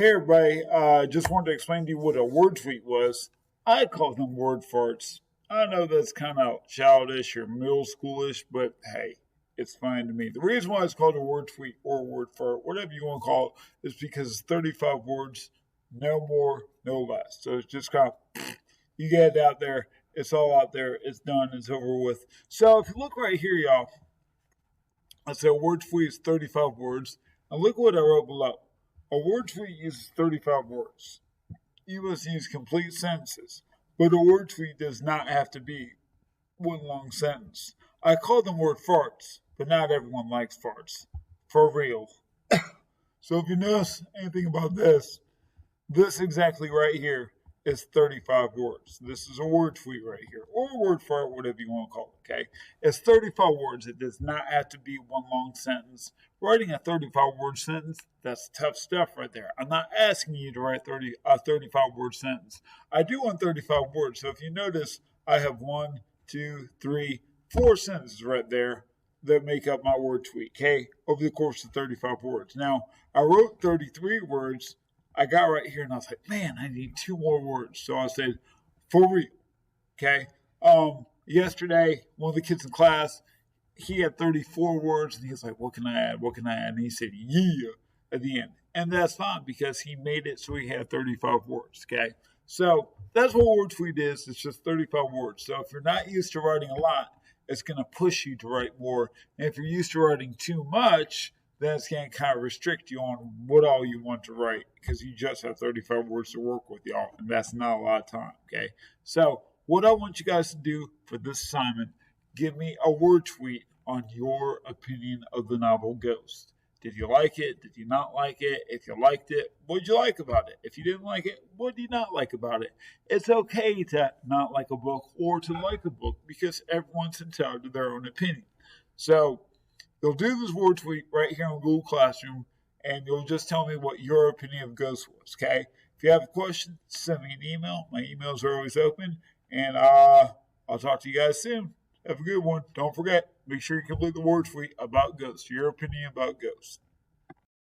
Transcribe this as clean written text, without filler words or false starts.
Hey everybody, just wanted to explain to you what a word tweet was. I call them word farts. I know that's kind of childish or middle schoolish, but hey, it's fine to me. The reason why it's called a word tweet or a word fart, whatever you want to call it, is because it's 35 words, no more, no less. So it's just kind of, you get it out there, it's all out there, it's done, it's over with. So if you look right here, y'all, I said a word tweet is 35 words. And look what I wrote below. A word tweet uses 35 words. You must use complete sentences. But a word tweet does not have to be one long sentence. I call them word farts, but not everyone likes farts. For real. So if you notice anything about this exactly right here is 35 words. This is a word tweet right here, or a word fart, whatever you want to call it, okay? It's 35 words. It does not have to be one long sentence. Writing a 35-word sentence, that's tough stuff right there. I'm not asking you to write a 35-word sentence. I do want 35 words, so if you notice, I have 1, 2, 3, 4 sentences right there that make up my word tweet, okay, over the course of 35 words. Now, I wrote 33 words. I got right here and I was like, man, I need 2 more words. So I said, for real. Okay. Yesterday, one of the kids in class, he had 34 words and he was like, what can I add? What can I add? And he said, yeah, at the end. And that's fine because he made it so he had 35 words. Okay. So that's what word tweet is. It's just 35 words. So if you're not used to writing a lot, it's going to push you to write more. And if you're used to writing too much, then it's going to kind of restrict you on what all you want to write because you just have 35 words to work with, y'all, and that's not a lot of time, okay? So what I want you guys to do for this assignment, give me a word tweet on your opinion of the novel Ghost. Did you like it? Did you not like it? If you liked it, what did you like about it? If you didn't like it, what did you not like about it? It's okay to not like a book or to like a book because everyone's entitled to their own opinion. So you'll do this word tweet right here on Google Classroom, and you'll just tell me what your opinion of Ghost was, okay? If you have a question, send me an email. My emails are always open, and I'll talk to you guys soon. Have a good one. Don't forget, make sure you complete the word tweet about Ghost, your opinion about Ghost.